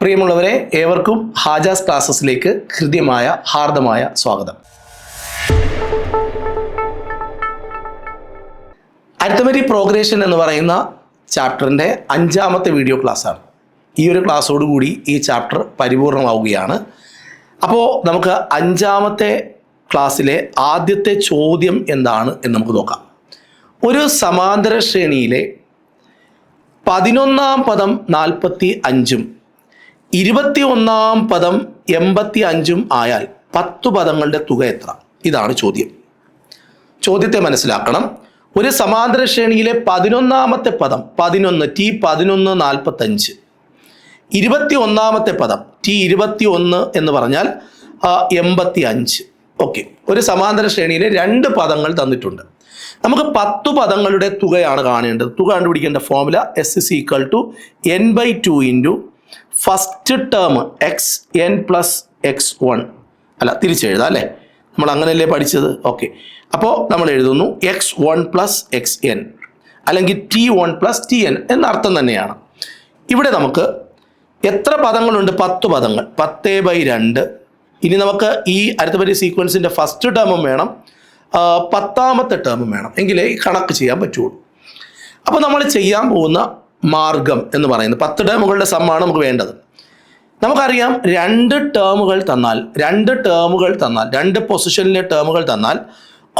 പ്രിയമുള്ളവരെ, ഏവർക്കും ഹാജാസ് ക്ലാസ്സസിലേക്ക് ഹൃദ്യമായ ഹാർദമായ സ്വാഗതം. അരിത്മെറ്റിക് പ്രോഗ്രഷൻ എന്ന് പറയുന്ന ചാപ്റ്ററിൻ്റെ 5ാമത്തെ വീഡിയോ ക്ലാസ്സാണ്. ഈ ഒരു ക്ലാസ്സോടുകൂടി ഈ ചാപ്റ്റർ പരിപൂർണമാവുകയാണ്. അപ്പോൾ നമുക്ക് 5ാമത്തെ ക്ലാസ്സിലെ ആദ്യത്തെ ചോദ്യം എന്താണ് എന്ന് നമുക്ക് നോക്കാം. ഒരു സമാന്തര ശ്രേണിയിലെ 11ാം പദം 45ഉം 21ാം പദം 85ഉം ആയാൽ 10 പദങ്ങളുടെ തുക എത്ര? ഇതാണ് ചോദ്യം. ചോദ്യത്തെ മനസ്സിലാക്കണം. ഒരു സമാന്തര ശ്രേണിയിലെ 11ാമത്തെ പദം 11 T11 45, 21ാമത്തെ പദം T21 എന്ന് പറഞ്ഞാൽ 85. ഓക്കെ, ഒരു സമാന്തര ശ്രേണിയിലെ 2 പദങ്ങൾ തന്നിട്ടുണ്ട്. നമുക്ക് 10 പദങ്ങളുടെ തുകയാണ് കാണേണ്ടത്. തുക കണ്ടുപിടിക്കേണ്ട formula S=n/2 into first term xn+x1. അല്ല, തിരിച്ചെഴുതാം അല്ലേ, നമ്മൾ അങ്ങനെയല്ലേ പഠിച്ചത്. ഓക്കെ, അപ്പോൾ നമ്മൾ എഴുതുന്നു x1+xn അല്ലെങ്കിൽ T1+Tn എന്നർത്ഥം തന്നെയാണ്. ഇവിടെ നമുക്ക് എത്ര പദങ്ങളുണ്ട്? 10 പദങ്ങൾ. 10/2. ഇനി നമുക്ക് ഈ അരിത്മെറ്റിക് സീക്വൻസിൻ്റെ ഫസ്റ്റ് ടേമും വേണം, 10ാമത്തെ ടേമും വേണം, എങ്കിലേ ഈ കണക്ക് ചെയ്യാൻ പറ്റുള്ളൂ. അപ്പോൾ നമ്മൾ ചെയ്യാൻ പോകുന്ന മാർഗം എന്ന് പറയുന്നത് 10 ടേമുകളുടെ സമ്മാണ് നമുക്ക് വേണ്ടത്. നമുക്കറിയാം, 2 ടേമുകൾ തന്നാൽ 2 പൊസിഷനിലെ ടേമുകൾ തന്നാൽ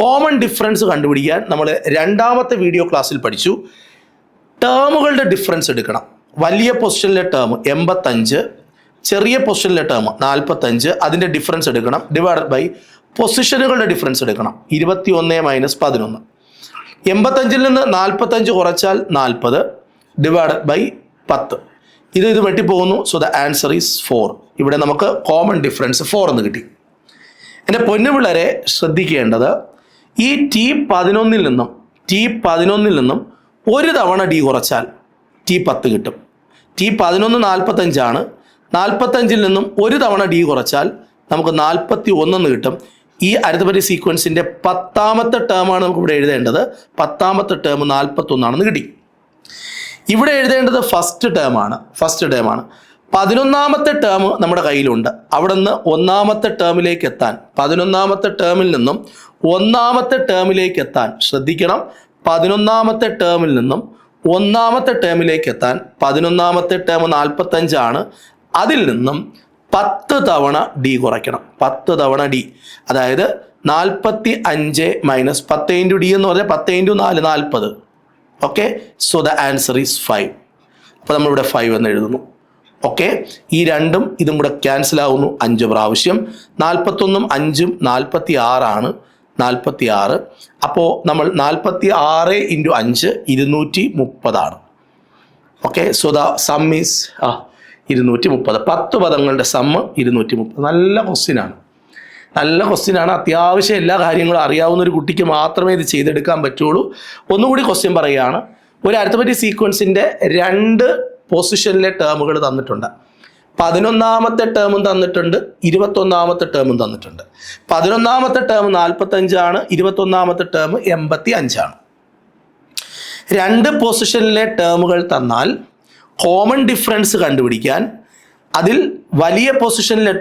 കോമൺ ഡിഫറൻസ് കണ്ടുപിടിക്കാൻ നമ്മൾ 2ാമത്തെ വീഡിയോ ക്ലാസ്സിൽ പഠിച്ചു. ടേമുകളുടെ ഡിഫറൻസ് എടുക്കണം. വലിയ പൊസിഷനിലെ ടേം 85, ചെറിയ പൊസിഷനിലെ ടേം 45, അതിൻ്റെ ഡിഫറൻസ് എടുക്കണം. ഡിവൈഡഡ് ബൈ പൊസിഷനുകളുടെ ഡിഫറൻസ് എടുക്കണം. 21 - 11. 85-ൽ നിന്ന് 45 കുറച്ചാൽ 40 ഡിവൈഡഡ് ബൈ 10. ഇത് വെട്ടിപ്പോകുന്നു. So the answer is 4. ഇവിടെ നമുക്ക് കോമൺ ഡിഫറൻസ് 4 എന്ന് കിട്ടി. എൻ്റെ പൊന്നുപിള്ളേരെ ശ്രദ്ധിക്കേണ്ടത്, ഈ T11 നിന്നും ഒരു തവണ D കുറച്ചാൽ T10 കിട്ടും. T11 45 ആണ്. 45-ൽ നിന്നും ഒരു തവണ D കുറച്ചാൽ നമുക്ക് 41 എന്ന് കിട്ടും. ഈ അരിത്മെറ്റിക് സീക്വൻസിൻ്റെ 10ാമത്തെ ടേമാണ് നമുക്ക് ഇവിടെ എഴുതേണ്ടത്. 10ാമത്തെ ടേം 41 ആണെന്ന് കിട്ടി. ഇവിടെ എഴുതേണ്ടത് ഫസ്റ്റ് ടേമാണ്. 11ാമത്തെ ടേം നമ്മുടെ കയ്യിലുണ്ട്. അവിടെ നിന്ന് 1ാമത്തെ ടേമിലേക്ക് എത്താൻ, 11ാമത്തെ ടേമിൽ നിന്നും 1ാമത്തെ ടേമിലേക്ക് എത്താൻ ശ്രദ്ധിക്കണം. 11ാമത്തെ ടേമിൽ നിന്നും 1ാമത്തെ ടേമിലേക്ക് എത്താൻ 11ാമത്തെ ടേം 45 ആണ്. അതിൽ നിന്നും 10 തവണ D കുറയ്ക്കണം. 10 തവണ D, അതായത് 45 - 10 × D എന്ന് പറഞ്ഞാൽ 10 × 4 40. Okay, so the answer is 5. അപ്പോൾ നമ്മളിവിടെ 5 എന്ന് എഴുതുന്നു. ഓക്കെ, ഈ 2ഉം ഇതും കൂടെ ക്യാൻസൽ ആവുന്നു 5 പ്രാവശ്യം. 41ഉം 5ഉം 46 ആണ്. 46. അപ്പോൾ നമ്മൾ 46 × 5 230 ആണ്. Okay, so the sum is 230. 10 പദങ്ങളുടെ സമ്മ് 230. നല്ല ക്വസ്റ്റ്യനാണ്. അത്യാവശ്യം എല്ലാ കാര്യങ്ങളും അറിയാവുന്ന ഒരു കുട്ടിക്ക് മാത്രമേ ഇത് ചെയ്തെടുക്കാൻ പറ്റുള്ളൂ. ഒന്നുകൂടി ക്വസ്റ്റ്യൻ പറയുകയാണ്. ഒരു അരിത്മെറ്റിക് സീക്വൻസിൻ്റെ 2 പൊസിഷനിലെ ടേമുകൾ തന്നിട്ടുണ്ട്. 11ാമത്തെ ടേമും തന്നിട്ടുണ്ട്, 21ാമത്തെ ടേമും തന്നിട്ടുണ്ട്. 11ാമത്തെ ടേം 45 ആണ്. 21ാമത്തെ ടേം 85 ആണ്. 2 പൊസിഷനിലെ ടേമുകൾ തന്നാൽ കോമൺ ഡിഫറൻസ് കണ്ടുപിടിക്കാൻ അതിൽ വലിയ പൊസിഷനിലെ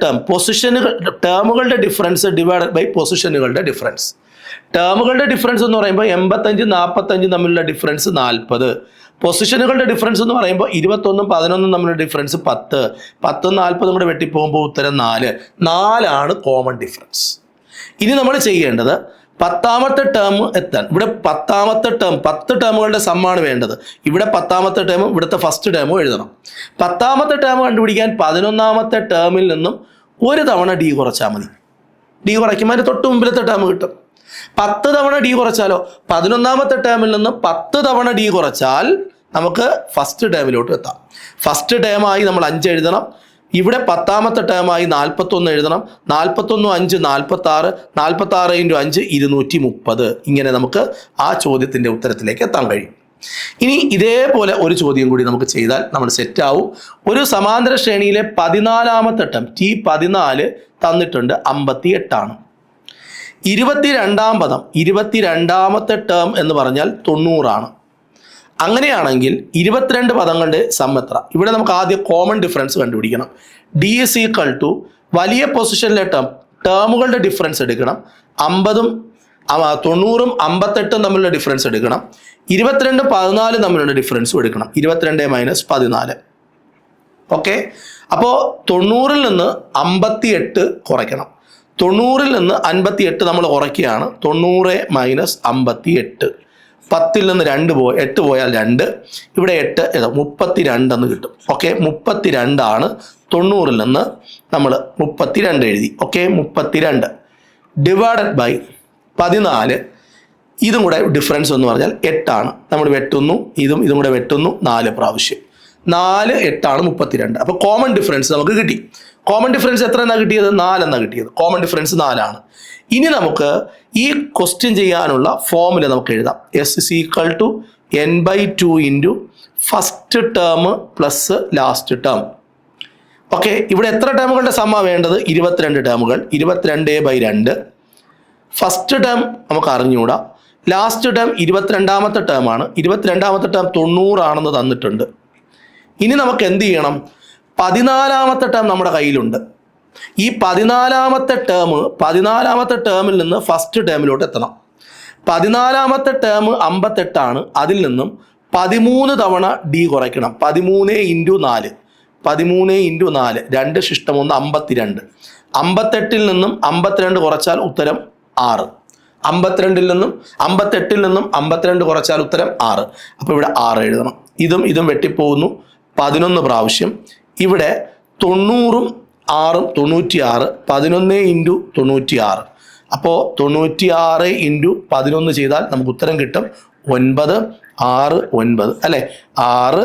ടേമുകളുടെ ഡിഫറൻസ് ഡിവൈഡഡ് ബൈ പൊസിഷനുകളുടെ ഡിഫറൻസ്. ടേമുകളുടെ ഡിഫറൻസ് എന്ന് പറയുമ്പോൾ 85 45 തമ്മിലുള്ള ഡിഫറൻസ് 40. പൊസിഷനുകളുടെ ഡിഫറൻസ് എന്ന് പറയുമ്പോൾ 21 11 തമ്മിലുള്ള ഡിഫറൻസ് 10. 10 40 കൂടെ വെട്ടിപ്പോകുമ്പോൾ ഉത്തരം 4 ആണ് കോമൺ ഡിഫറൻസ്. ഇനി നമ്മൾ ചെയ്യേണ്ടത് 10ാമത്തെ ടേം എത്താൻ, ഇവിടെ 10ാമത്തെ ടേം 10 ടേമുകളുടെ സമ്മാണ് വേണ്ടത്. ഇവിടെ 10ാമത്തെ ടേമും ഇവിടുത്തെ ഫസ്റ്റ് ടേമും എഴുതണം. 10ാമത്തെ ടേം കണ്ടുപിടിക്കാൻ 11ാമത്തെ ടേമിൽ നിന്നും ഒരു തവണ D കുറച്ചാൽ മതി. D കുറയ്ക്കുമ്പോൾ അതിന് തൊട്ട് മുമ്പിലത്തെ ടേം കിട്ടും. 10 തവണ D കുറച്ചാലോ, 11ാമത്തെ ടേമിൽ നിന്ന് 10 തവണ D കുറച്ചാൽ നമുക്ക് ഫസ്റ്റ് ടേമിലോട്ട് എത്താം. ഫസ്റ്റ് ടേമായി നമ്മൾ 5 എഴുതണം. ഇവിടെ 10ാമത്തെ ടേമായി 41 എഴുതണം. 41 5 46, 46 × 5 230. ഇങ്ങനെ നമുക്ക് ആ ചോദ്യത്തിൻ്റെ ഉത്തരത്തിലേക്ക് എത്താൻ കഴിയും. ഇനി ഇതേപോലെ ഒരു ചോദ്യം കൂടി നമുക്ക് ചെയ്താൽ നമ്മൾ സെറ്റാവും. ഒരു സമാന്തര ശ്രേണിയിലെ 14ാമത്തെ ടേം T14 തന്നിട്ടുണ്ട്, 58 ആണ്. 22ാം പദം 22ാമത്തെ ടേം എന്ന് പറഞ്ഞാൽ 90 ആണ്. അങ്ങനെയാണെങ്കിൽ 22 പദങ്ങളുടെ സം എത്ര? ഇവിടെ നമുക്ക് ആദ്യം കോമൺ ഡിഫറൻസ് കണ്ടുപിടിക്കണം. ഡി ഇസ് ഈക്വൽ ടു വലിയ പൊസിഷനിലെ ടേമുകളുടെ ഡിഫറൻസ് എടുക്കണം. 50ഉം 90ഉം 58ഉം തമ്മിലുള്ള ഡിഫറൻസ് എടുക്കണം. 22 14 തമ്മിലുള്ള ഡിഫറൻസും എടുക്കണം. 22 മൈനസ് 14. ഓക്കെ, അപ്പോൾ 90ൽ നിന്ന് 58 കുറയ്ക്കണം. 90ൽ നിന്ന് 58 നമ്മൾ കുറയ്ക്കുകയാണ്. 90 മൈനസ് 58. 10ൽ നിന്ന് 8 പോയാൽ 2, ഇവിടെ 8 32 എന്ന് കിട്ടും. ഓക്കെ, 32 90ൽ നിന്ന് നമ്മൾ 32 എഴുതി. Okay, 32 divided by 14. ഇതും കൂടെ ഡിഫറൻസ് എന്ന് പറഞ്ഞാൽ 8 നമ്മൾ വെട്ടുന്നു, ഇതും കൂടെ വെട്ടുന്നു 4 പ്രാവശ്യം. 4 8 32. അപ്പോൾ കോമൺ ഡിഫറൻസ് നമുക്ക് കിട്ടി. കോമൺ ഡിഫറൻസ് എത്ര എന്നാണ് കിട്ടിയത്? 4 എന്നാണ് കിട്ടിയത്. Common difference 4. ഇനി നമുക്ക് ഈ ക്വസ്റ്റ്യൻ ചെയ്യാനുള്ള ഫോമുല നമുക്ക് എഴുതാം. S is equal to n/2 into first term plus last term. Okay, ഇവിടെ എത്ര ടേമുകളുടെ സമ്മ വേണ്ടത്? 22 ടേമുകൾ. 22/2. ഫസ്റ്റ് ടേം നമുക്ക് അറിഞ്ഞുകൂടാ. ലാസ്റ്റ് ടേം 22ാമത്തെ ടേമാണ്. 22ാമത്തെ ടേം 90 തന്നിട്ടുണ്ട്. ഇനി നമുക്ക് എന്ത് ചെയ്യണം? 14ാമത്തെ ടേം നമ്മുടെ കയ്യിലുണ്ട്. ഈ 14ാമത്തെ ടേമിൽ നിന്ന് ഫസ്റ്റ് ടേമിലോട്ട് എത്തണം. 14ാമത്തെ ടേം 58. അതിൽ നിന്നും 13 തവണ ഡി കുറയ്ക്കണം. 13 × 4. 13 × 4 2 ശിഷ്ടം 1 52. 58ൽ നിന്നും 52 കുറച്ചാൽ ഉത്തരം 6. 58ൽ നിന്നും 52 കുറച്ചാൽ ഉത്തരം 6. അപ്പോൾ ഇവിടെ 6 എഴുതണം. ഇതും വെട്ടിപ്പോകുന്നു 11 പ്രാവശ്യം. ഇവിടെ 90ഉം 6ഉം 96. 11 × 96. അപ്പോൾ 96 × 11 ചെയ്താൽ നമുക്ക് ഉത്തരം കിട്ടും 9 6 9 അല്ലേ? 6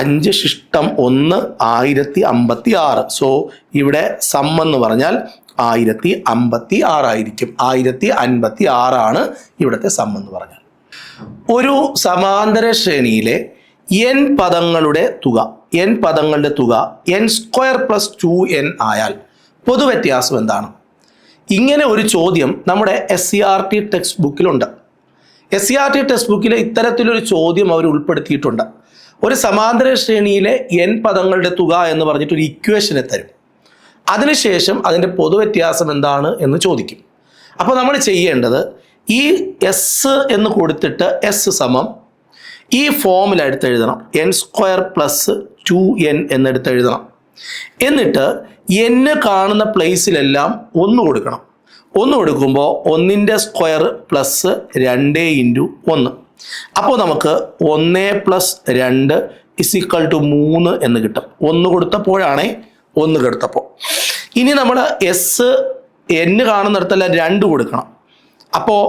5 ശിഷ്ടം 1 1056. സോ ഇവിടെ സം എന്ന് പറഞ്ഞാൽ 1056 ആയിരിക്കും. 1056 ഇവിടുത്തെ സം എന്ന് പറഞ്ഞാൽ. ഒരു സമാന്തര ശ്രേണിയിലെ n പദങ്ങളുടെ തുക n² + 2n ആയാൽ പൊതുവ്യത്യാസം എന്താണ്? ഇങ്ങനെ ഒരു ചോദ്യം നമ്മുടെ SCERT ടെക്സ്റ്റ് ബുക്കിലുണ്ട്. SCERT ടെക്സ്റ്റ് ബുക്കിൽ ഇത്തരത്തിലൊരു ചോദ്യം അവർ ഉൾപ്പെടുത്തിയിട്ടുണ്ട്. ഒരു സമാന്തര ശ്രേണിയിലെ n പദങ്ങളുടെ തുക എന്ന് പറഞ്ഞിട്ടൊരു ഇക്വേഷനെ തരും. അതിനുശേഷം അതിൻ്റെ പൊതുവ്യത്യാസം എന്താണ് എന്ന് ചോദിക്കും. അപ്പോൾ നമ്മൾ ചെയ്യേണ്ടത് ഈ എസ് എന്ന് കൊടുത്തിട്ട് എസ് സമം ഈ ഫോമിൽ എടുത്തെഴുതണം. n² + 2n എന്നെടുത്തെഴുതണം. എന്നിട്ട് n കാണുന്ന പ്ലേസിലെല്ലാം 1 കൊടുക്കണം. 1 കൊടുക്കുമ്പോൾ 1ൻ്റെ സ്ക്വയർ പ്ലസ് 2 × 1. അപ്പോൾ നമുക്ക് 1 + 2 = 3 എന്ന് കിട്ടും. 1 കൊടുത്തപ്പോഴാണേ 1 കൊടുത്തപ്പോൾ. ഇനി നമ്മൾ n കാണുന്നിടത്തെല്ലാം 2 കൊടുക്കണം. അപ്പോൾ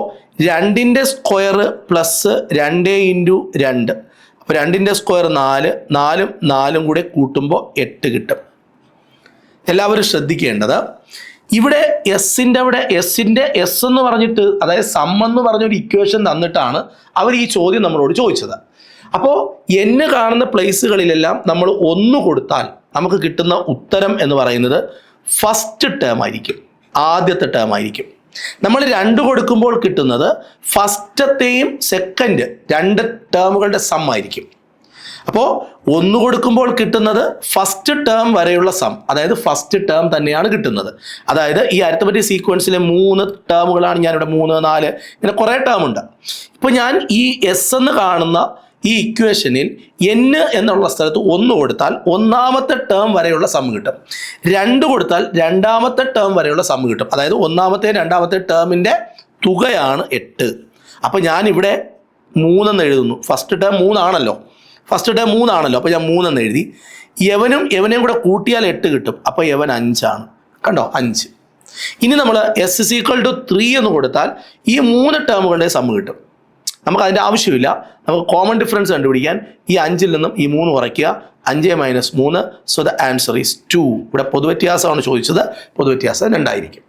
2ൻ്റെ സ്ക്വയർ പ്ലസ് 2 × 2. അപ്പോൾ 2ൻ്റെ സ്ക്വയർ 4. 4ഉം 4ഉം കൂടെ കൂട്ടുമ്പോൾ 8 കിട്ടും. എല്ലാവരും ശ്രദ്ധിക്കേണ്ടത് ഇവിടെ എസിൻ്റെ എസ് എന്ന് പറഞ്ഞിട്ട്, അതായത് സം എന്ന് പറഞ്ഞൊരു ഇക്വേഷൻ തന്നിട്ടാണ് അവർ ഈ ചോദ്യം നമ്മളോട് ചോദിച്ചത്. അപ്പോൾ n കാണുന്ന പ്ലേസുകളിലെല്ലാം നമ്മൾ 1 കൊടുത്താൽ നമുക്ക് കിട്ടുന്ന ഉത്തരം എന്ന് പറയുന്നത് ഫസ്റ്റ് ടേം ആയിരിക്കും, ആദ്യത്തെ ടേം ആയിരിക്കും. നമ്മൾ 2 കൊടുക്കുമ്പോൾ കിട്ടുന്നത് ഫസ്റ്റത്തെയും സെക്കൻഡ് 2 ടേമുകളുടെ സം ആയിരിക്കും. അപ്പോൾ 1 കൊടുക്കുമ്പോൾ കിട്ടുന്നത് ഫസ്റ്റ് ടേം വരെയുള്ള സം, അതായത് ഫസ്റ്റ് ടേം തന്നെയാണ് കിട്ടുന്നത്. അതായത് ഈ അരിത്മെറ്റിക് സീക്വൻസിലെ 3 ടേമുകളാണ് ഞാനിവിടെ 3 4 ഇങ്ങനെ കുറേ ടേം ഉണ്ട്. ഇപ്പോൾ ഞാൻ ഈ എസ് എന്ന് കാണുന്ന ഈ ഇക്വേഷനിൽ n എന്നുള്ള സ്ഥലത്ത് 1 കൊടുത്താൽ 1ാമത്തെ ടേം വരെയുള്ള സം കിട്ടും. 2 കൊടുത്താൽ 2ാമത്തെ ടേം വരെയുള്ള സം കിട്ടും. അതായത് 1ാമത്തെ 2ാമത്തെ ടേമിൻ്റെ തുകയാണ് 8. അപ്പോൾ ഞാനിവിടെ 3 എന്ന് എഴുതുന്നു. ഫസ്റ്റ് ടേം 3 ആണല്ലോ. അപ്പോൾ ഞാൻ 3 എന്ന് എഴുതി. യവനെയും കൂടെ കൂട്ടിയാൽ 8 കിട്ടും. അപ്പോൾ യവൻ 5 കണ്ടോ, 5. ഇനി നമ്മൾ s = 3 എന്ന് കൊടുത്താൽ ഈ 3 ടേമുകളുടെ സം കിട്ടും. നമുക്ക് അതിൻ്റെ ആവശ്യമില്ല. നമുക്ക് കോമൺ ഡിഫറൻസ് കണ്ടുപിടിക്കാൻ ഈ 5ൽ നിന്നും ഈ 3 കുറയ്ക്കുക. 5 - 3. So the answer is 2. ഇവിടെ പൊതുവ്യത്യാസമാണ് ചോദിച്ചത്. പൊതുവ്യത്യാസം 2 ആയിരിക്കും.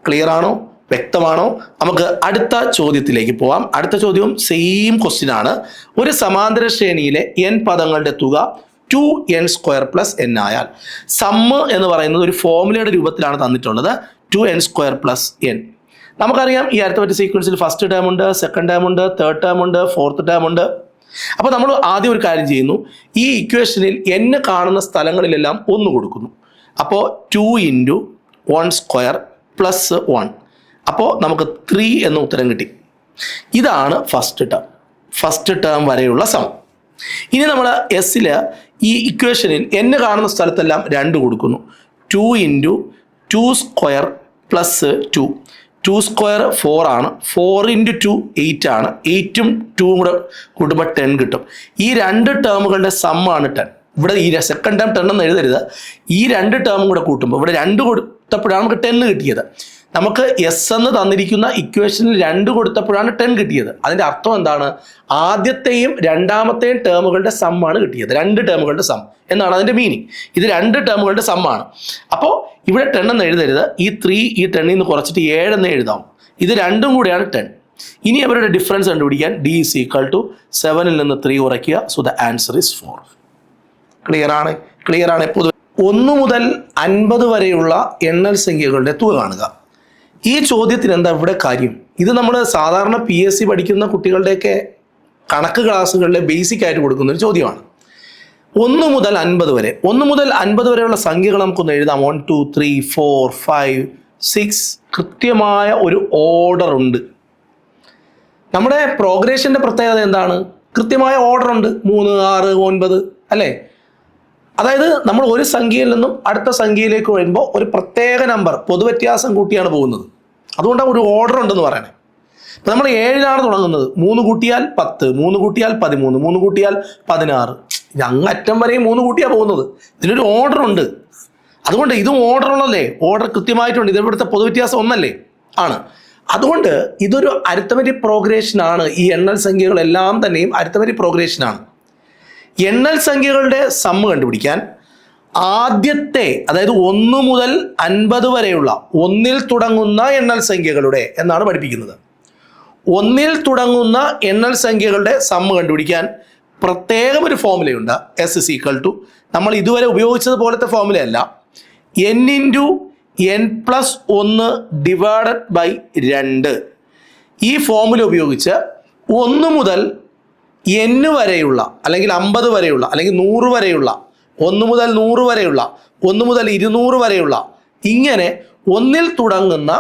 ക്ലിയർ ആണോ? വ്യക്തമാണോ? നമുക്ക് അടുത്ത ചോദ്യത്തിലേക്ക് പോവാം. അടുത്ത ചോദ്യവും സെയിം ക്വസ്റ്റ്യൻ ആണ്. ഒരു സമാന്തര ശ്രേണിയിലെ n പദങ്ങളുടെ തുക 2n² + n ആയാൽ സമ്മ് എന്ന് പറയുന്നത് ഒരു ഫോർമുലയുടെ രൂപത്തിലാണ് തന്നിട്ടുള്ളത്. 2n² + n. നമുക്കറിയാം ഈ അരിത്മെറ്റിക് സീക്വൻസിൽ ഫസ്റ്റ് ടേം ഉണ്ട്, സെക്കൻഡ് ടേം ഉണ്ട്, തേർഡ് ടേം ഉണ്ട്, ഫോർത്ത് ടേം ഉണ്ട്. അപ്പോൾ നമ്മൾ ആദ്യം ഒരു കാര്യം ചെയ്യുന്നു, ഈ ഇക്വേഷനിൽ n കാണുന്ന സ്ഥലങ്ങളിലെല്ലാം 1 കൊടുക്കുന്നു. അപ്പോൾ 2 × 1² + 1, അപ്പോൾ നമുക്ക് 3 എന്ന ഉത്തരം കിട്ടി. ഇതാണ് ഫസ്റ്റ് ടേം വരെയുള്ള സം. ഇനി നമ്മൾ എസ്സിൽ ഈ ഇക്വേഷനിൽ n കാണുന്ന സ്ഥലത്തെല്ലാം 2 കൊടുക്കുന്നു. 2 × 2² + 2, 2² 4 ആണ്, 4 × 2 8 ആണ്, 8ഉം 2ഉം കൂടെ കൂട്ടുമ്പോൾ 10 കിട്ടും. ഈ 2 ടേമുകളുടെ സമ്മാണ് 10. ഇവിടെ ഈ സെക്കൻഡ് ടേം 10 എന്ന് എഴുതരുത്, ഈ 2 ടേമും കൂടെ കൂട്ടുമ്പോൾ ഇവിടെ 2 കൊടുത്തപ്പോഴാണ് നമുക്ക് 10 കിട്ടിയത്. നമുക്ക് എസ് എന്ന് തന്നിരിക്കുന്ന ഇക്വേഷനിൽ 2 കൊടുത്തപ്പോഴാണ് 10 കിട്ടിയത്. അതിൻ്റെ അർത്ഥം എന്താണ്? ആദ്യത്തെയും രണ്ടാമത്തെയും ടേമുകളുടെ സമ്മാണ് കിട്ടിയത്, 2 ടേമുകളുടെ സം എന്നാണ് അതിൻ്റെ മീനിങ്. ഇത് 2 ടേമുകളുടെ സമ്മാണ്. അപ്പോൾ ഇവിടെ 10 എന്ന് എഴുതരുത്, ഈ 3 ഈ 10ൽ നിന്ന് കുറച്ചിട്ട് 7 എന്ന് എഴുതാം. ഇത് 2ഉം കൂടെയാണ് 10. ഇനി അവരുടെ ഡിഫറൻസ് കണ്ടുപിടിക്കാൻ d = 7ൽ നിന്ന് 3 കുറയ്ക്കുക. So the answer is 4. Clear ആണ്. പൊതുവെ 1 മുതൽ 50 വരെയുള്ള എണ്ണൽ സംഖ്യകളുടെ തുക കാണുക. ഈ ചോദ്യത്തിന് എന്താ ഇവിടെ കാര്യം? ഇത് നമ്മൾ സാധാരണ PSC പഠിക്കുന്ന കുട്ടികളുടെയൊക്കെ കണക്ക് ക്ലാസ്സുകളിലെ ബേസിക് ആയിട്ട് കൊടുക്കുന്ന ഒരു ചോദ്യമാണ്. 1 മുതൽ 50 വരെ, 1 മുതൽ 50 വരെയുള്ള സംഖ്യകൾ നമുക്കൊന്ന് എഴുതാം. 1 2 3 4 5 6 കൃത്യമായ ഒരു ഓർഡർ ഉണ്ട്. നമ്മുടെ പ്രോഗ്രഷൻ്റെ പ്രത്യേകത എന്താണ്? കൃത്യമായ ഓർഡർ ഉണ്ട്. 3 6 9 അല്ലേ? അതായത് നമ്മൾ ഒരു സംഖ്യയിൽ നിന്നും അടുത്ത സംഖ്യയിലേക്ക് വരുമ്പോൾ ഒരു പ്രത്യേക നമ്പർ പൊതുവ്യത്യാസം കൂട്ടിയാണ് പോകുന്നത്. അതുകൊണ്ടാണ് ഒരു ഓർഡർ ഉണ്ടെന്ന് പറയണേ. ഇപ്പം നമ്മൾ 7ലാണ് തുടങ്ങുന്നത്, 3 കൂട്ടിയാൽ 10, 3 കൂട്ടിയാൽ 13, 3 കൂട്ടിയാൽ 16, അങ്ങറ്റം വരെയും 3 കൂട്ടിയാണ് പോകുന്നത്. ഇതിനൊരു ഓർഡർ ഉണ്ട്. അതുകൊണ്ട് ഇതും ഓർഡർ ഉള്ളല്ലേ, ഓർഡർ കൃത്യമായിട്ടുണ്ട്. ഇത് ഇവിടുത്തെ പൊതുവ്യത്യാസം ഒന്നല്ലേ ആണ്. അതുകൊണ്ട് ഇതൊരു അരിത്തമെറ്റിക് പ്രോഗ്രഷനാണ്. ഈ എണ്ണൽ സംഖ്യകളെല്ലാം തന്നെയും അരിത്തമെറ്റിക് പ്രോഗ്രഷനാണ്. എണ്ണൽ സംഖ്യകളുടെ സമ്മ് കണ്ടുപിടിക്കാൻ ആദ്യത്തെ, അതായത് 1 മുതൽ 50 വരെയുള്ള 1ൽ തുടങ്ങുന്ന എണ്ണൽ സംഖ്യകളുടെ എന്നാണ് പഠിപ്പിക്കുന്നത്. 1ൽ തുടങ്ങുന്ന എണ്ണൽ സംഖ്യകളുടെ സമ്മ് കണ്ടുപിടിക്കാൻ പ്രത്യേകം ഒരു ഫോർമുലയുണ്ട്. S = നമ്മൾ ഇതുവരെ ഉപയോഗിച്ചത് പോലത്തെ ഫോർമുലയല്ല, n × n+1 / 2. ഈ ഫോർമുല ഉപയോഗിച്ച് 1 മുതൽ n വരെയുള്ള, അല്ലെങ്കിൽ 50 വരെയുള്ള, അല്ലെങ്കിൽ 100 വരെയുള്ള, 1 മുതൽ 100 വരെയുള്ള, 1 മുതൽ 200 വരെയുള്ള, ഇങ്ങനെ 1ൽ തുടങ്ങുന്ന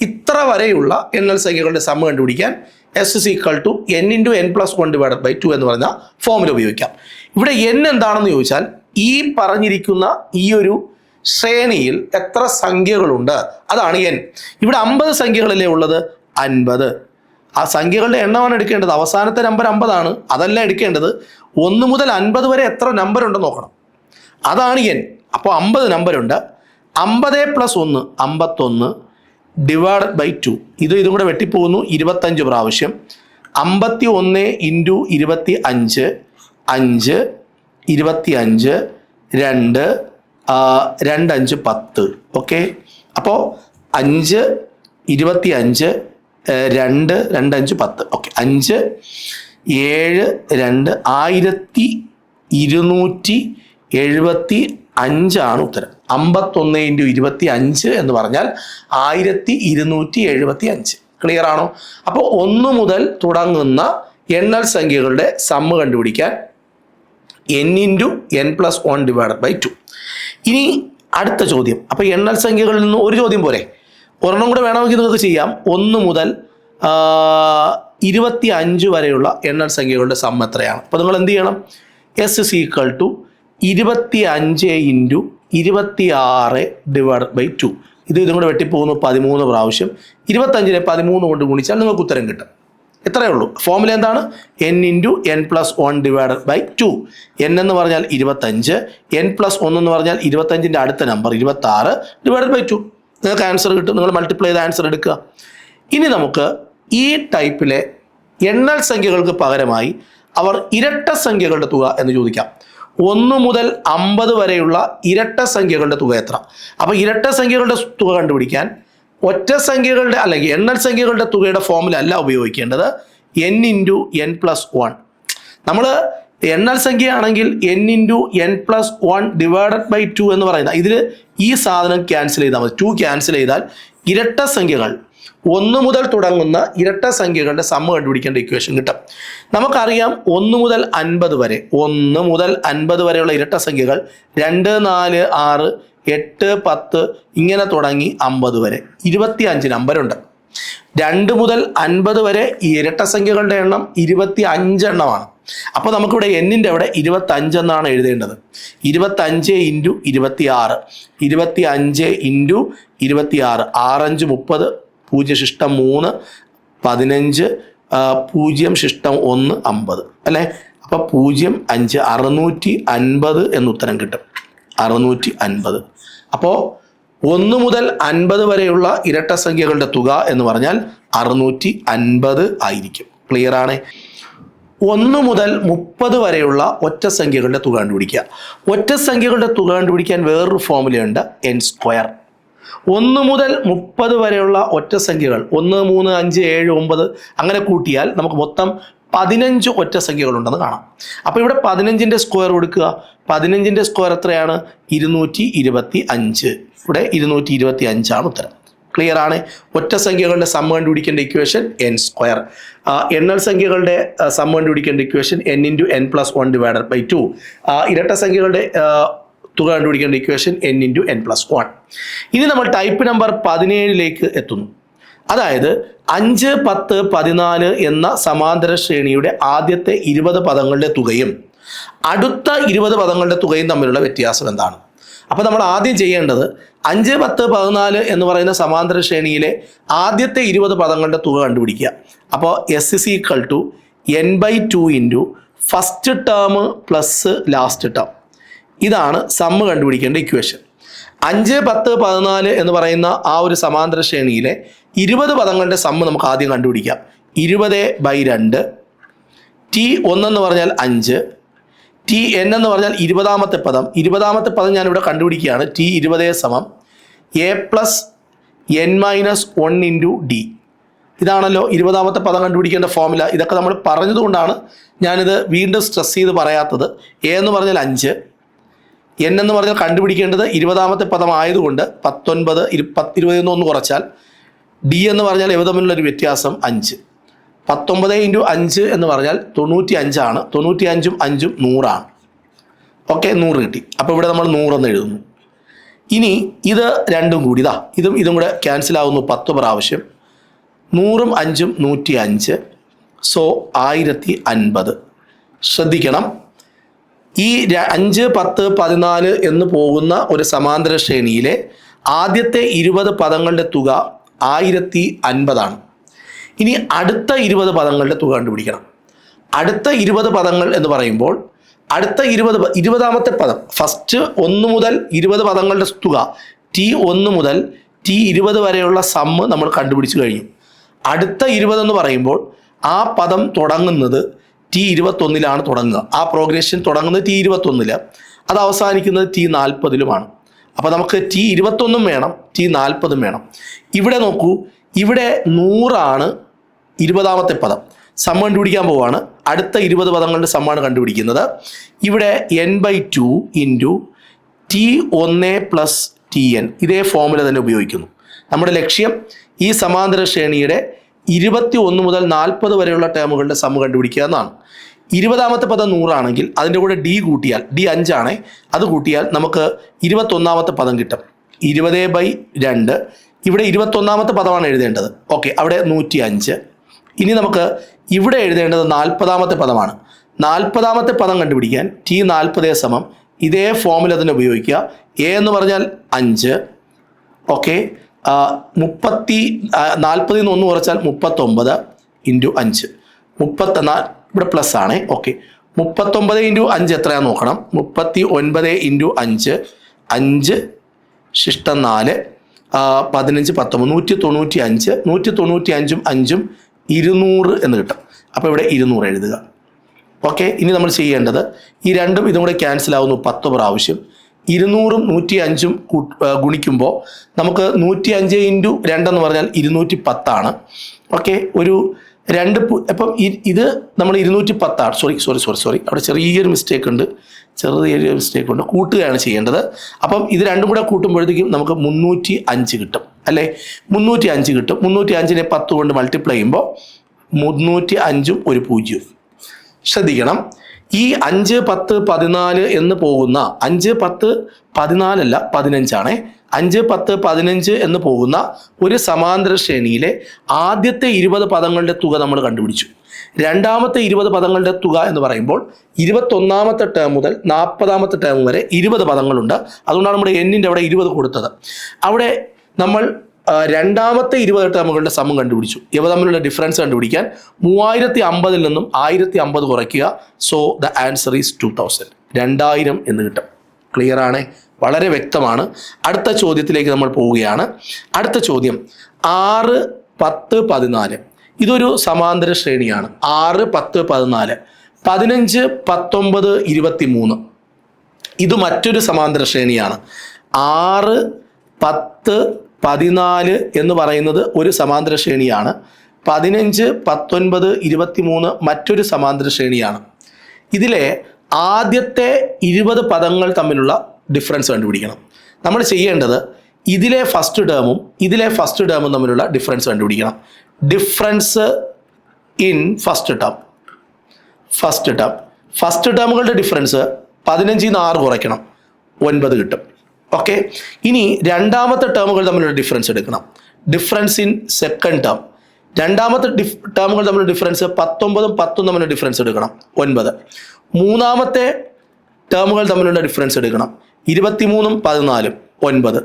ഇത്ര വരെയുള്ള എണ്ണൽ സംഖ്യകളുടെ സമ്മ് കണ്ടുപിടിക്കാൻ S = n × n+1 / 2 എന്ന് പറഞ്ഞ ഫോർമുല ഉപയോഗിക്കാം. ഇവിടെ n എന്താണെന്ന് ചോദിച്ചാൽ ഈ പറഞ്ഞിരിക്കുന്ന ഈ ഒരു ശ്രേണിയിൽ എത്ര സംഖ്യകളുണ്ട് അതാണ് n. ഇവിടെ 50 സംഖ്യകളല്ലേ ഉള്ളത്, 50. ആ സംഖ്യകളുടെ എണ്ണമാണ് എടുക്കേണ്ടത്. അവസാനത്തെ നമ്പർ 50 ആണ്, അതല്ല എടുക്കേണ്ടത്. 1 മുതൽ 50 വരെ എത്ര നമ്പർ ഉണ്ടെന്ന് നോക്കണം, അതാണ് n. അപ്പോൾ 50 നമ്പറുണ്ട്. 50 + 1 51 / 2. ഇതും കൂടെ വെട്ടിപ്പോകുന്നു 25 പ്രാവശ്യം. 51 × 25 5 25 2 2 5 10. ഓക്കെ, അപ്പോൾ 5 25 2 2 5 10. ഓക്കെ, 5 7 2 1275 ഉത്തരം. 51 × 25 എന്ന് പറഞ്ഞാൽ 1275. ക്ലിയർ ആണോ? അപ്പോൾ 1 മുതൽ തുടങ്ങുന്ന എണ്ണൽ സംഖ്യകളുടെ സമ്മ് കണ്ടുപിടിക്കാൻ n × n+1 / 2. ഇനി അടുത്ത ചോദ്യം. അപ്പോൾ എണ്ണൽ സംഖ്യകളിൽ നിന്ന് ഒരു ചോദ്യം പോരെ, ഒരെണ്ണം കൂടെ വേണമെങ്കിൽ നിങ്ങൾക്ക് ചെയ്യാം. 1 മുതൽ 25 വരെയുള്ള എണ്ണൽ സംഖ്യകളുടെ സമ്മ് എത്രയാണ്? അപ്പോൾ നിങ്ങൾ എന്ത് ചെയ്യണം? S = 25 × 26 / 2. ഇതും കൂടെ വെട്ടിപ്പോകുന്നു 13 പ്രാവശ്യം. 25നെ 13 കൊണ്ട് ഗുണിച്ചാൽ നിങ്ങൾക്ക് ഉത്തരം കിട്ടും. ഇത്രയേ ഉള്ളൂ. ഫോർമുല എന്താണ്? n × n+1 / 2. n എന്ന് പറഞ്ഞാൽ 25, n+1 എന്ന് പറഞ്ഞാൽ 25ൻ്റെ അടുത്ത നമ്പർ 26 / 2. നിങ്ങൾക്ക് ആൻസർ കിട്ടും. നിങ്ങൾ മൾട്ടിപ്ലൈ ചെയ്ത് ആൻസർ എടുക്കുക. ഇനി നമുക്ക് ഈ ടൈപ്പിലെ എണ്ണൽ സംഖ്യകൾക്ക് പകരമായി അവർ ഇരട്ട സംഖ്യകളുടെ തുക എന്ന് ചോദിക്കാം. 1 മുതൽ 50 വരെയുള്ള ഇരട്ട സംഖ്യകളുടെ തുക എത്ര? അപ്പോൾ ഇരട്ട സംഖ്യകളുടെ തുക കണ്ടുപിടിക്കാൻ ഒറ്റ സംഖ്യകളുടെ അല്ലെങ്കിൽ എണ്ണൽ സംഖ്യകളുടെ തുകയുടെ ഫോർമുല അല്ല ഉപയോഗിക്കേണ്ടത്, n × n+1. നമ്മൾ എണ്ണൽ സംഖ്യയാണെങ്കിൽ n × n+1 / 2 എന്ന് പറയുന്ന ഇതിൽ ഈ സാധനം ക്യാൻസൽ ചെയ്താൽ മതി. 2 ക്യാൻസൽ ചെയ്താൽ ഇരട്ട സംഖ്യകൾ 1 മുതൽ തുടങ്ങുന്ന ഇരട്ട സംഖ്യകളുടെ സമ്മ് കണ്ടുപിടിക്കേണ്ട ഇക്വേഷൻ കിട്ടും. നമുക്കറിയാം 1 മുതൽ 50 വരെ 1 മുതൽ 50 വരെയുള്ള ഇരട്ട സംഖ്യകൾ 2, 4, 6, 8, 10 ഇങ്ങനെ തുടങ്ങി 50 വരെ 25 നമ്പറുണ്ട്. 2 മുതൽ 50 വരെ ഈ ഇരട്ട സംഖ്യകളുടെ എണ്ണം 25 എണ്ണമാണ്. അപ്പോൾ നമുക്കിവിടെ എന്നിൻ്റെ അവിടെ 25 എന്നാണ് എഴുതേണ്ടത്. 25 × 26, 25 × 26, 6×5 30, 0 3, 15, 0 1 50 അല്ലേ? അപ്പോൾ 0 5 650 എന്ന് ഉത്തരം കിട്ടും. 650. അപ്പോൾ 1 മുതൽ 50 വരെയുള്ള ഇരട്ട സംഖ്യകളുടെ തുക എന്ന് പറഞ്ഞാൽ 650 ആയിരിക്കും. ക്ലിയർ ആണ്? 1 മുതൽ 30 വരെയുള്ള ഒറ്റ സംഖ്യകളുടെ തുക കണ്ടുപിടിക്കുക. ഒറ്റ സംഖ്യകളുടെ തുക കണ്ടുപിടിക്കാൻ വേറൊരു ഫോർമുലയുണ്ട്, n². 1 മുതൽ 30 വരെയുള്ള ഒറ്റ സംഖ്യകൾ 1, 3, 5, 7, 9 അങ്ങനെ കൂട്ടിയാൽ നമുക്ക് മൊത്തം 15 ഒറ്റ സംഖ്യകളുണ്ടെന്ന് കാണാം. അപ്പോൾ ഇവിടെ 15ൻ്റെ സ്ക്വയർ കൊടുക്കുക. 15ൻ്റെ സ്ക്വയർ എത്രയാണ്? 225. ഇവിടെ 225 ആണ് ഉത്തരം. ക്ലിയർ ആണ്? ഒറ്റ സംഖ്യകളുടെ സമ്മ് കണ്ടുപിടിക്കേണ്ട ഇക്വേഷൻ n². എണ്ണൽ സംഖ്യകളുടെ സമ്മ് കണ്ടുപിടിക്കേണ്ട ഇക്വേഷൻ n × n+1/2. ഇരട്ട സംഖ്യകളുടെ തുക കണ്ടുപിടിക്കേണ്ട ഇക്വേഷൻ n × n+1. ഇനി നമ്മൾ ടൈപ്പ് നമ്പർ 17ലേക്ക് എത്തുന്നു. അതായത് 5, 10, 14 എന്ന സമാന്തര ശ്രേണിയുടെ ആദ്യത്തെ 20 പദങ്ങളുടെ തുകയും അടുത്ത 20 പദങ്ങളുടെ തുകയും തമ്മിലുള്ള വ്യത്യാസം എന്താണ്? അപ്പോൾ നമ്മൾ ആദ്യം ചെയ്യേണ്ടത് 5, 10, 14 എന്ന് പറയുന്ന സമാന്തര ശ്രേണിയിലെ ആദ്യത്തെ 20 പദങ്ങളുടെ തുക കണ്ടുപിടിക്കുക. അപ്പോൾ S = n/2 × first term plus last term. ഇതാണ് സമ്മ് കണ്ടുപിടിക്കേണ്ട ഇക്വേഷൻ. 5, 10, 14 എന്ന് പറയുന്ന ആ ഒരു സമാന്തര ശ്രേണിയിലെ 20 പദങ്ങളുടെ സമ്മ് നമുക്ക് ആദ്യം കണ്ടുപിടിക്കാം. 20/2, T1 എന്ന് പറഞ്ഞാൽ 5, Tn എന്ന് പറഞ്ഞാൽ 20ാമത്തെ പദം. 20ാമത്തെ പദം ഞാനിവിടെ കണ്ടുപിടിക്കുകയാണ്. T20 = a + n - 1 × d. ഇതാണല്ലോ 20ാമത്തെ പദം കണ്ടുപിടിക്കേണ്ട ഫോർമുല. ഇതൊക്കെ നമ്മൾ പറഞ്ഞതുകൊണ്ടാണ് ഞാനിത് വീണ്ടും സ്ട്രെസ് ചെയ്ത് പറയാത്തത്. a എന്ന് പറഞ്ഞാൽ 5, n എന്ന് പറഞ്ഞാൽ കണ്ടുപിടിക്കേണ്ടത് 20ാമത്തെ പദം ആയതുകൊണ്ട് 19, 20 1 കുറച്ചാൽ d എന്ന് പറഞ്ഞാൽ ഇവ തമ്മിലുള്ളൊരു വ്യത്യാസം 5. 19 × 5 എന്ന് പറഞ്ഞാൽ 95 ആണ്. 95ഉം 5ഉം 100 ആണ്. ഓക്കെ, 100 കിട്ടി. അപ്പോൾ ഇവിടെ നമ്മൾ 100 എന്ന് എഴുതുന്നു. ഇനി ഇത് രണ്ടും കൂടി ഇതും കൂടെ ക്യാൻസൽ ആവുന്നു 10 പ്രാവശ്യം. 100ഉം 5ഉം 105. സോ 1050. ശ്രദ്ധിക്കണം, ഈ 5, 10, 14 എന്ന് പോകുന്ന ഒരു സമാന്തര ശ്രേണിയിലെ ആദ്യത്തെ 20 പദങ്ങളുടെ തുക 1050 ആണ്. ഇനി അടുത്ത 20 പദങ്ങളുടെ തുക കണ്ടുപിടിക്കണം. അടുത്ത 20 പദങ്ങൾ എന്ന് പറയുമ്പോൾ അടുത്ത 20ാമത്തെ പദം ഫസ്റ്റ് 1 മുതൽ 20 പദങ്ങളുടെ തുക T1 മുതൽ T20 വരെയുള്ള സമ്മ് നമ്മൾ കണ്ടുപിടിച്ച് കഴിഞ്ഞു. അടുത്ത 20 എന്ന് പറയുമ്പോൾ ആ പദം തുടങ്ങുന്നത് T21 തുടങ്ങുക. ആ പ്രോഗ്രഷൻ തുടങ്ങുന്നത് T21, അത് അവസാനിക്കുന്നത് T40 അപ്പോൾ നമുക്ക് T21 വേണം, T40 വേണം. ഇവിടെ നോക്കൂ, ഇവിടെ 100 ആണ് 20ാമത്തെ പദം. സമ്മ് കണ്ടുപിടിക്കാൻ പോവാണ്. അടുത്ത 20 പദങ്ങളുടെ സമ്മാണ് കണ്ടുപിടിക്കുന്നത്. ഇവിടെ n/2 × T1 + Tn ഇതേ ഫോർമുല തന്നെ ഉപയോഗിക്കുന്നു. നമ്മുടെ ലക്ഷ്യം ഈ സമാന്തര ശ്രേണിയുടെ 21 മുതൽ 40 വരെയുള്ള ടേമുകളുടെ സമ്മ് കണ്ടുപിടിക്കുക എന്നാണ്. 20ാമത്തെ പദം 100 ആണെങ്കിൽ അതിൻ്റെ കൂടെ d കൂട്ടിയാൽ, d 5 ആണേ, അത് കൂട്ടിയാൽ നമുക്ക് 21ാമത്തെ പദം കിട്ടും. 20/2. ഇവിടെ 21ാമത്തെ പദമാണ് എഴുതേണ്ടത്. ഓക്കെ, അവിടെ 105. ഇനി നമുക്ക് ഇവിടെ എഴുതേണ്ടത് 40ാമത്തെ പദമാണ്. 40ാമത്തെ പദം കണ്ടുപിടിക്കാൻ T40 ഇതേ ഫോർമുല തന്നെ ഉപയോഗിക്കുക. a എന്ന് പറഞ്ഞാൽ 5. ഓക്കെ, 40 ൽ നിന്ന് 1 കുറച്ചാൽ 39 × 5. 34 ഇവിടെ പ്ലസ് ആണേ. ഓക്കെ, 39 × 5 എത്രയാണെന്ന് നോക്കണം. 39 × 5, 5 ശിഷ്ടം 4, 15, 19, 195. 195ഉം 5ഉം 200 എന്ന് കിട്ടും. അപ്പോൾ ഇവിടെ 200 എഴുതുക. ഓക്കെ, ഇനി നമ്മൾ ചെയ്യേണ്ടത് ഈ രണ്ടും ഇതും കൂടെ ക്യാൻസൽ ആവുന്നു 10 പ്രാവശ്യം. 200ഉം 105ഉം ഗുണിക്കുമ്പോൾ നമുക്ക് 105 × 2 എന്ന് പറഞ്ഞാൽ 210 ആണ്. ഓക്കെ, ഒരു 2 അപ്പം ഇത് നമ്മൾ 210 ആണ്. സോറി അവിടെ ചെറിയൊരു മിസ്റ്റേക്ക് ഉണ്ട്, കൂട്ടുകയാണ് ചെയ്യേണ്ടത്. അപ്പം ഇത് രണ്ടും കൂടെ കൂട്ടുമ്പോഴത്തേക്കും നമുക്ക് 305 കിട്ടും. അല്ലേ? 305 കിട്ടും. 305നെ 10 കൊണ്ട് മൾട്ടിപ്ലൈ ചെയ്യുമ്പോൾ 305ഉം ഒരു 0. ശ്രദ്ധിക്കണം, ഈ 5, 10, 14 എന്ന് പോകുന്ന 5, 10, 14 അല്ല 15 ആണേ. 5, 10, 15 എന്ന് പോകുന്ന ഒരു സമാന്തര ശ്രേണിയിലെ ആദ്യത്തെ 20 പദങ്ങളുടെ തുക നമ്മൾ കണ്ടുപിടിച്ചു. രണ്ടാമത്തെ 20 പദങ്ങളുടെ തുക എന്ന് പറയുമ്പോൾ 21ാമത്തെ ടേം മുതൽ 40ാമത്തെ ടേം വരെ 20 പദങ്ങളുണ്ട്. അതുകൊണ്ടാണ് നമ്മുടെ എന്നിൻ്റെ അവിടെ 20 കൊടുത്തത്. അവിടെ നമ്മൾ രണ്ടാമത്തെ 20 ടേമുകളുടെ സമം കണ്ടുപിടിച്ചു. ഇവ തമ്മിലുള്ള ഡിഫറൻസ് കണ്ടുപിടിക്കാൻ 3050 നിന്നും 1050 കുറയ്ക്കുക. So the answer is 2000. 2000 എന്ന് കിട്ടും. ക്ലിയർ ആണ്? വളരെ വ്യക്തമാണ്. അടുത്ത ചോദ്യത്തിലേക്ക് നമ്മൾ പോവുകയാണ്. അടുത്ത ചോദ്യം 6, 10, 14. ഇതൊരു സമാന്തര ശ്രേണിയാണ്. 6, 10, 14, 15, 19, 23. ഇത് മറ്റൊരു സമാന്തര ശ്രേണിയാണ്. 6, 10, 14 എന്ന് പറയുന്നത് ഒരു സമാന്തര ശ്രേണിയാണ്. 15, 19, 23 മറ്റൊരു സമാന്തര ശ്രേണിയാണ്. ഇതിലെ ആദ്യത്തെ 20 പദങ്ങൾ തമ്മിലുള്ള ഡിഫറൻസ് കണ്ടുപിടിക്കണം. നമ്മൾ ചെയ്യേണ്ടത് ഇതിലെ ഫസ്റ്റ് ടേമും ഇതിലെ ഫസ്റ്റ് ടേമും തമ്മിലുള്ള ഡിഫറൻസ് കണ്ടുപിടിക്കണം. Difference in first term. First ടേമുകളുടെ ഡിഫറൻസ് 15 നിന്ന് 6 കുറയ്ക്കണം, 9 കിട്ടും. ഓക്കെ, ഇനി രണ്ടാമത്തെ ടേമുകൾ തമ്മിലുള്ള ഡിഫറൻസ് എടുക്കണം. Difference in second term. രണ്ടാമത്തെ ടേമുകൾ തമ്മിലുള്ള ഡിഫറൻസ് 19ഉം 10ഉം തമ്മിലുള്ള ഡിഫറൻസ് എടുക്കണം, 9. മൂന്നാമത്തെ ടേമുകൾ തമ്മിലുള്ള ഡിഫറൻസ് എടുക്കണം, 23ഉം 14ഉം, 9.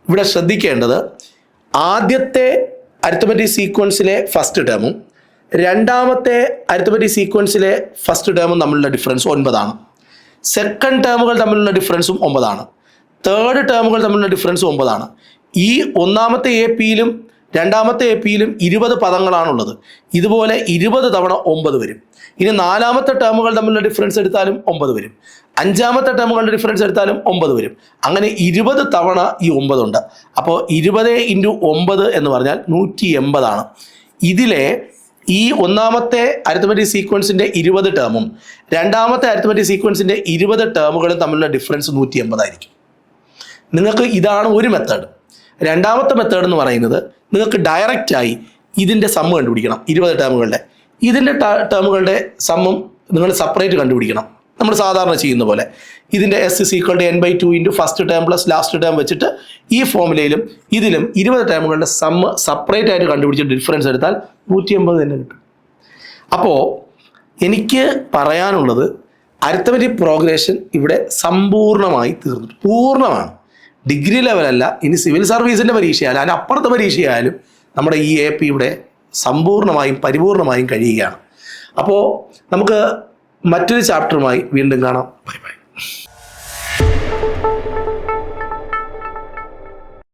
ഇവിടെ ശ്രദ്ധിക്കേണ്ടത് ആദ്യത്തെ അരിത്മെറ്റിക് സീക്വൻസിലെ ഫസ്റ്റ് ടേമും രണ്ടാമത്തെ അരിത്മെറ്റിക് സീക്വൻസിലെ ഫസ്റ്റ് ടേമും തമ്മിലുള്ള ഡിഫറൻസ് 9 ആണ്. സെക്കൻഡ് ടേമുകൾ തമ്മിലുള്ള ഡിഫറൻസും 9 ആണ്. തേർഡ് ടേമുകൾ തമ്മിലുള്ള ഡിഫറൻസ് 9 ആണ്. ഈ ഒന്നാമത്തെ എ പിയിലും രണ്ടാമത്തെ എ പിയിലും 20 പദങ്ങളാണുള്ളത്. ഇതുപോലെ 20 തവണ 9 വരും. ഇനി നാലാമത്തെ ടേമുകൾ തമ്മിലുള്ള ഡിഫറൻസ് എടുത്താലും 9 വരും. അഞ്ചാമത്തെ ടേമുകളുടെ ഡിഫറൻസ് എടുത്താലും 9 വരും. അങ്ങനെ 20 തവണ ഈ 9 ഉണ്ട്. അപ്പോൾ 20 × 9 എന്ന് പറഞ്ഞാൽ 180 ആണ്. ഇതിലെ ഈ ഒന്നാമത്തെ അരിത്മെറ്റിക് സീക്വൻസിൻ്റെ 20 ടേമും രണ്ടാമത്തെ അരിത്മെറ്റിക് സീക്വൻസിൻ്റെ 20 ടേമുകളും തമ്മിലുള്ള ഡിഫറൻസ് 180 ആയിരിക്കും. നിങ്ങൾക്ക് ഇതാണ് ഒരു മെത്തേഡ്. രണ്ടാമത്തെ മെത്തേഡ് എന്ന് പറയുന്നത് നിങ്ങൾക്ക് ഡയറക്റ്റായി ഇതിൻ്റെ സമ്മ് കണ്ടുപിടിക്കണം. 20 ടേമുകളുടെ ഇതിൻ്റെ ടേമുകളുടെ സമ്മും നിങ്ങൾ സെപ്പറേറ്റ് കണ്ടുപിടിക്കണം. നമ്മൾ സാധാരണ ചെയ്യുന്ന പോലെ ഇതിൻ്റെ S = n/2 × first term plus last term വെച്ചിട്ട് ഈ ഫോമുലയിലും ഇതിലും 20 ടേമുകളുടെ സമ്മ് സെപ്പറേറ്റ് ആയിട്ട് കണ്ടുപിടിച്ചിട്ട് ഡിഫറൻസ് എടുത്താൽ 180 തന്നെ കിട്ടും. അപ്പോൾ എനിക്ക് പറയാനുള്ളത് അരിത്മെറ്റിക് പ്രോഗ്രഷൻ ഇവിടെ സമ്പൂർണ്ണമായി തീർന്നു, പൂർണ്ണമാണ്. ഡിഗ്രി ലെവലല്ല, ഇനി സിവിൽ സർവീസിൻ്റെ പരീക്ഷയായാലും അതിനപ്പുറത്തെ പരീക്ഷയായാലും നമ്മുടെ ഈ AP ഇവിടെ സമ്പൂർണ്ണമായും പരിപൂർണമായും കഴിയുകയാണ്. അപ്പോൾ നമുക്ക് മറ്റൊരു ചാപ്റ്ററുമായി വീണ്ടും കാണാം. Bye bye.